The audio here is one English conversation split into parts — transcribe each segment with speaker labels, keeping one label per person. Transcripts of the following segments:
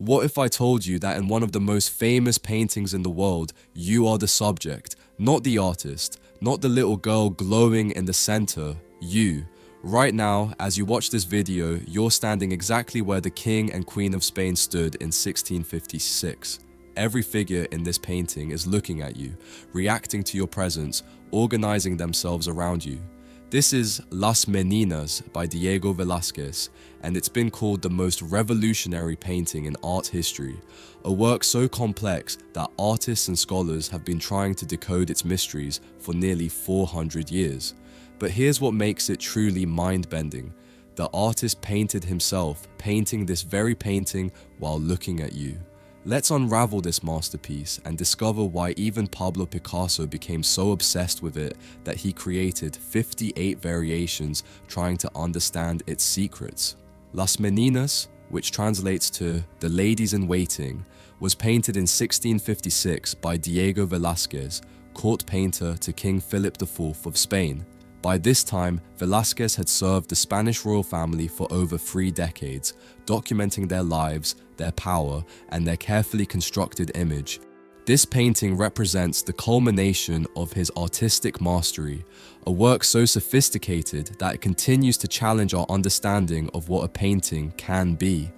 Speaker 1: What if I told you that in one of the most famous paintings in the world, you are the subject, not the artist, not the little girl glowing in the center, you. Right now, as you watch this video, you're standing exactly where the King and Queen of Spain stood in 1656. Every figure in this painting is looking at you, reacting to your presence, organizing themselves around you. This is Las Meninas by Diego Velázquez, and it's been called the most revolutionary painting in art history, a work so complex that artists and scholars have been trying to decode its mysteries for nearly 400 years. But here's what makes it truly mind-bending. The artist painted himself, painting this very painting while looking at you. Let's unravel this masterpiece and discover why even Pablo Picasso became so obsessed with it that he created 58 variations trying to understand its secrets. Las Meninas, which translates to the Ladies in Waiting, was painted in 1656 by Diego Velázquez, court painter to King Philip IV of Spain. By this time, Velázquez had served the Spanish royal family for over 3 decades, documenting their lives, their power, and their carefully constructed image. This painting represents the culmination of his artistic mastery, a work so sophisticated that it continues to challenge our understanding of what a painting can be.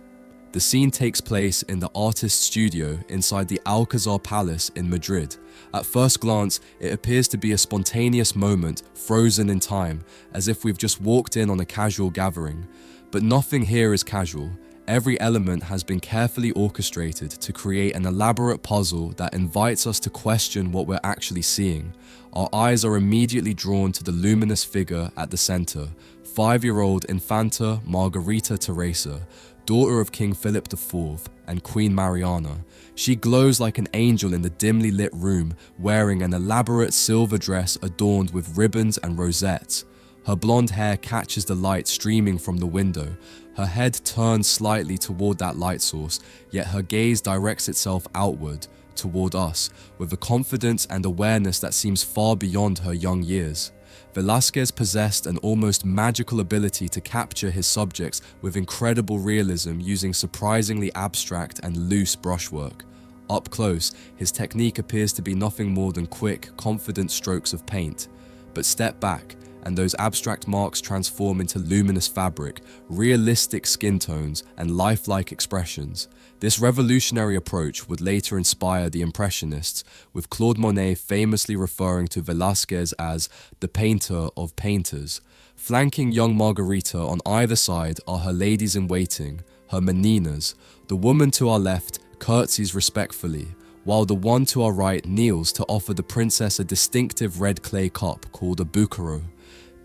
Speaker 1: The scene takes place in the artist's studio inside the Alcazar Palace in Madrid. At first glance, it appears to be a spontaneous moment, frozen in time, as if we've just walked in on a casual gathering. But nothing here is casual. Every element has been carefully orchestrated to create an elaborate puzzle that invites us to question what we're actually seeing. Our eyes are immediately drawn to the luminous figure at the center, 5-year-old Infanta Margarita Teresa, daughter of King Philip IV and Queen Mariana. She glows like an angel in the dimly lit room, wearing an elaborate silver dress adorned with ribbons and rosettes. Her blonde hair catches the light streaming from the window. Her head turns slightly toward that light source, yet her gaze directs itself outward, toward us, with a confidence and awareness that seems far beyond her young years. Velázquez possessed an almost magical ability to capture his subjects with incredible realism using surprisingly abstract and loose brushwork. Up close, his technique appears to be nothing more than quick, confident strokes of paint. But step back, and those abstract marks transform into luminous fabric, realistic skin tones, and lifelike expressions. This revolutionary approach would later inspire the Impressionists, with Claude Monet famously referring to Velázquez as the painter of painters. Flanking young Margarita on either side are her ladies in waiting, her Meninas. The woman to our left curtsies respectfully, while the one to our right kneels to offer the princess a distinctive red clay cup called a bucaro.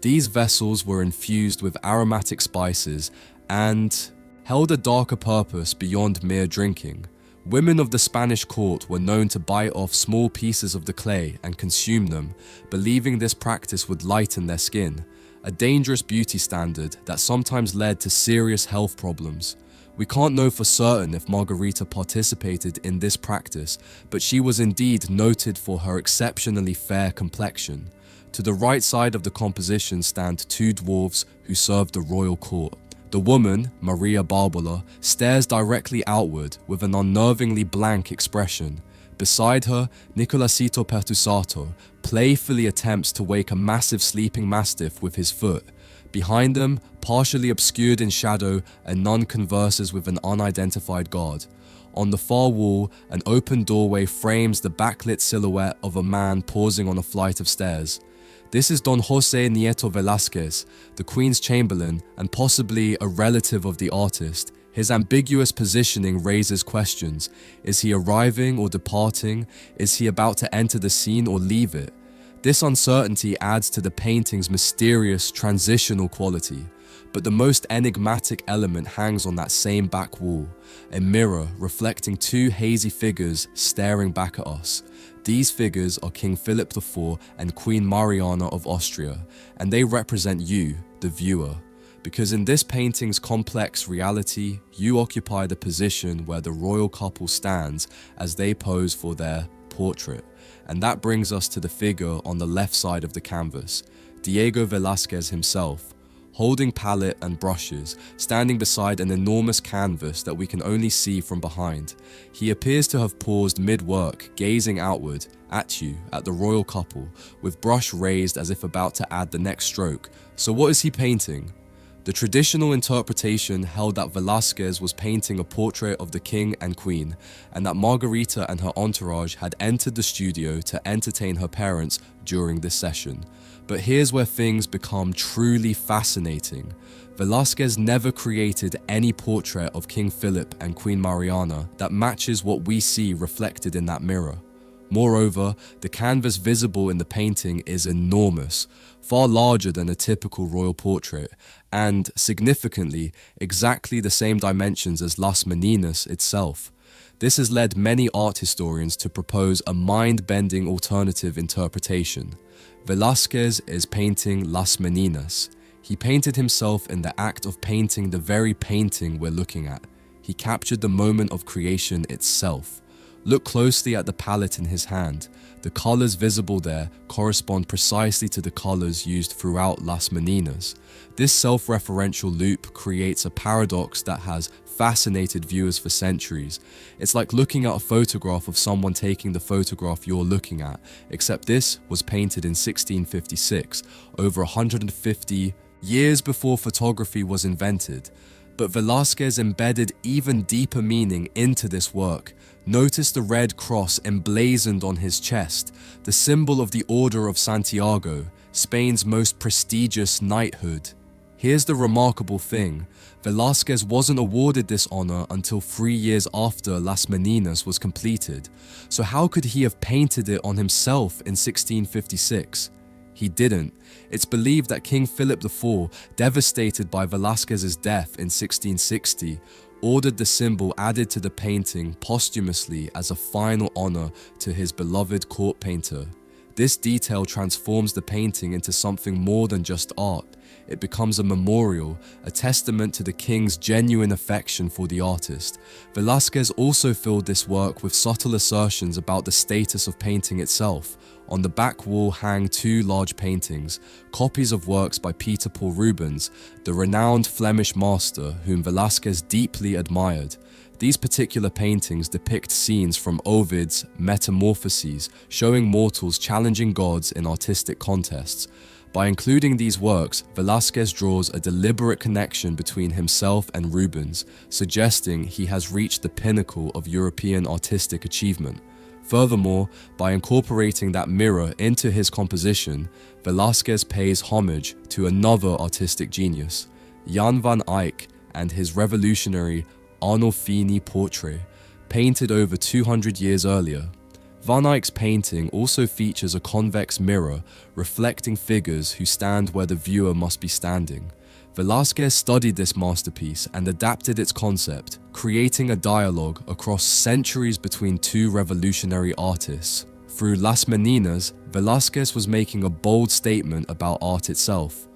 Speaker 1: These vessels were infused with aromatic spices and held a darker purpose beyond mere drinking. Women of the Spanish court were known to bite off small pieces of the clay and consume them, believing this practice would lighten their skin, a dangerous beauty standard that sometimes led to serious health problems. We can't know for certain if Margarita participated in this practice, but she was indeed noted for her exceptionally fair complexion. To the right side of the composition stand 2 dwarfs who served the royal court. The woman, Maria Barbola, stares directly outward with an unnervingly blank expression. Beside her, Nicolasito Pertusato playfully attempts to wake a massive sleeping mastiff with his foot. Behind them, partially obscured in shadow, a nun converses with an unidentified guard. On the far wall, an open doorway frames the backlit silhouette of a man pausing on a flight of stairs. This is Don José Nieto Velázquez, the Queen's Chamberlain and possibly a relative of the artist. His ambiguous positioning raises questions. Is he arriving or departing? Is he about to enter the scene or leave it? This uncertainty adds to the painting's mysterious transitional quality. But the most enigmatic element hangs on that same back wall, a mirror reflecting 2 hazy figures staring back at us. These figures are King Philip IV and Queen Mariana of Austria, and they represent you, the viewer. Because in this painting's complex reality, you occupy the position where the royal couple stands as they pose for their portrait. And that brings us to the figure on the left side of the canvas, Diego Velázquez himself, holding palette and brushes, standing beside an enormous canvas that we can only see from behind. He appears to have paused mid-work, gazing outward, at you, at the royal couple, with brush raised as if about to add the next stroke. So what is he painting? The traditional interpretation held that Velázquez was painting a portrait of the king and queen, and that Margarita and her entourage had entered the studio to entertain her parents during this session. But here's where things become truly fascinating. Velázquez never created any portrait of King Philip and Queen Mariana that matches what we see reflected in that mirror. Moreover, the canvas visible in the painting is enormous, far larger than a typical royal portrait, and, significantly, exactly the same dimensions as Las Meninas itself. This has led many art historians to propose a mind-bending alternative interpretation. Velázquez is painting Las Meninas. He painted himself in the act of painting the very painting we're looking at. He captured the moment of creation itself. Look closely at the palette in his hand. The colors visible there correspond precisely to the colors used throughout Las Meninas. This self-referential loop creates a paradox that has fascinated viewers for centuries. It's like looking at a photograph of someone taking the photograph you're looking at, except this was painted in 1656, over 150 years before photography was invented. But Velázquez embedded even deeper meaning into this work. Notice the red cross emblazoned on his chest, the symbol of the Order of Santiago, Spain's most prestigious knighthood. Here's the remarkable thing. Velázquez wasn't awarded this honor until 3 years after Las Meninas was completed. So how could he have painted it on himself in 1656? He didn't. It's believed that King Philip IV, devastated by Velázquez's death in 1660, ordered the symbol added to the painting posthumously as a final honor to his beloved court painter. This detail transforms the painting into something more than just art. It becomes a memorial, a testament to the king's genuine affection for the artist. Velázquez also filled this work with subtle assertions about the status of painting itself. On the back wall hang two large paintings, copies of works by Peter Paul Rubens, the renowned Flemish master whom Velázquez deeply admired. These particular paintings depict scenes from Ovid's Metamorphoses, showing mortals challenging gods in artistic contests. By including these works, Velázquez draws a deliberate connection between himself and Rubens, suggesting he has reached the pinnacle of European artistic achievement. Furthermore, by incorporating that mirror into his composition, Velázquez pays homage to another artistic genius, Jan van Eyck, and his revolutionary Arnolfini portrait, painted over 200 years earlier. Van Eyck's painting also features a convex mirror reflecting figures who stand where the viewer must be standing. Velázquez studied this masterpiece and adapted its concept, creating a dialogue across centuries between two revolutionary artists. Through Las Meninas, Velázquez was making a bold statement about art itself.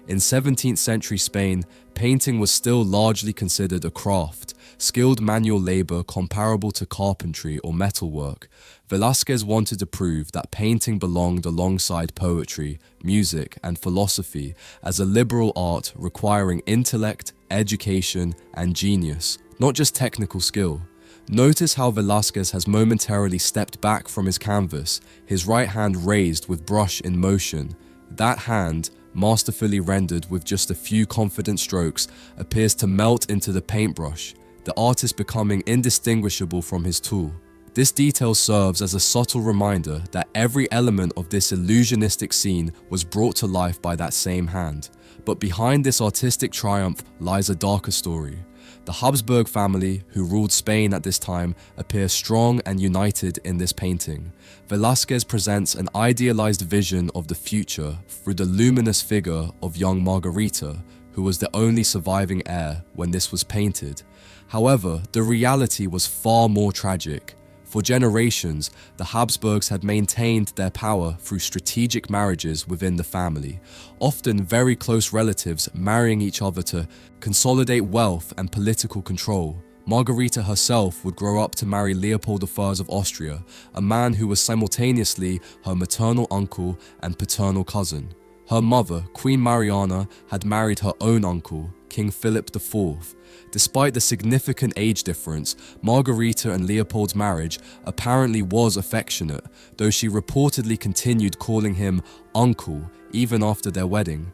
Speaker 1: In 17th century Spain, painting was still largely considered a craft, skilled manual labor comparable to carpentry or metalwork. Velázquez wanted to prove that painting belonged alongside poetry, music, and philosophy as a liberal art requiring intellect, education, and genius, not just technical skill. Notice how Velázquez has momentarily stepped back from his canvas, his right hand raised with brush in motion. That hand, masterfully rendered with just a few confident strokes, appears to melt into the paintbrush, the artist becoming indistinguishable from his tool. This detail serves as a subtle reminder that every element of this illusionistic scene was brought to life by that same hand. But behind this artistic triumph lies a darker story. The Habsburg family, who ruled Spain at this time, appear strong and united in this painting. Velázquez presents an idealized vision of the future through the luminous figure of young Margarita, who was the only surviving heir when this was painted. However, the reality was far more tragic. For generations, the Habsburgs had maintained their power through strategic marriages within the family, often very close relatives marrying each other to consolidate wealth and political control. Margarita herself would grow up to marry Leopold I of Austria, a man who was simultaneously her maternal uncle and paternal cousin. Her mother, Queen Mariana, had married her own uncle, King Philip IV. Despite the significant age difference, Margarita and Leopold's marriage apparently was affectionate, though she reportedly continued calling him uncle even after their wedding.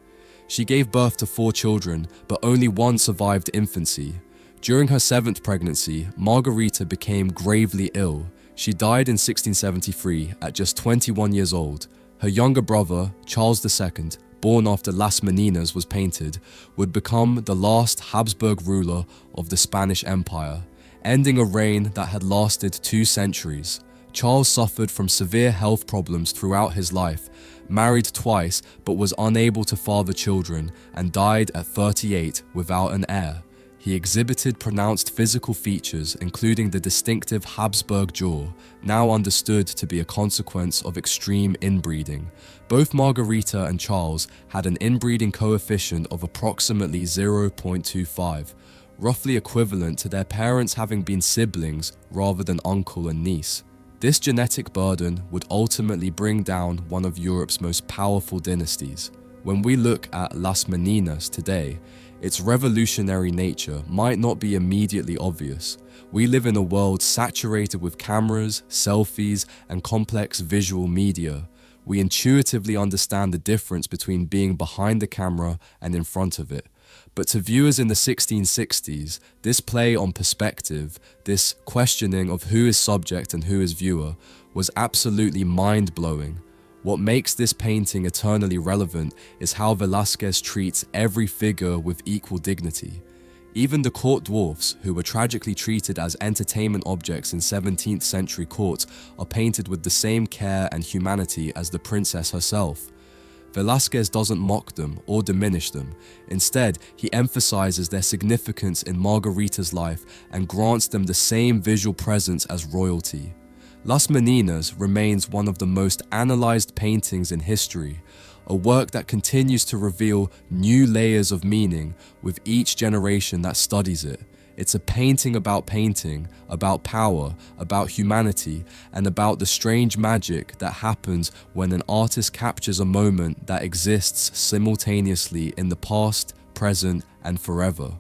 Speaker 1: She gave birth to 4 children, but only one survived infancy. During her 7th pregnancy, Margarita became gravely ill. She died in 1673 at just 21 years old. Her younger brother, Charles II, born after Las Meninas was painted, would become the last Habsburg ruler of the Spanish Empire, ending a reign that had lasted 2 centuries. Charles suffered from severe health problems throughout his life, married twice but was unable to father children, and died at 38 without an heir. He exhibited pronounced physical features, including the distinctive Habsburg jaw, now understood to be a consequence of extreme inbreeding. Both Margarita and Charles had an inbreeding coefficient of approximately 0.25, roughly equivalent to their parents having been siblings rather than uncle and niece. This genetic burden would ultimately bring down one of Europe's most powerful dynasties. When we look at Las Meninas today, its revolutionary nature might not be immediately obvious. We live in a world saturated with cameras, selfies, and complex visual media. We intuitively understand the difference between being behind the camera and in front of it. But to viewers in the 1660s, this play on perspective, this questioning of who is subject and who is viewer, was absolutely mind-blowing. What makes this painting eternally relevant is how Velázquez treats every figure with equal dignity. Even the court dwarfs, who were tragically treated as entertainment objects in 17th century courts, are painted with the same care and humanity as the princess herself. Velázquez doesn't mock them or diminish them. Instead, he emphasizes their significance in Margarita's life and grants them the same visual presence as royalty. Las Meninas remains one of the most analyzed paintings in history, a work that continues to reveal new layers of meaning with each generation that studies it. It's a painting, about power, about humanity, and about the strange magic that happens when an artist captures a moment that exists simultaneously in the past, present, and forever.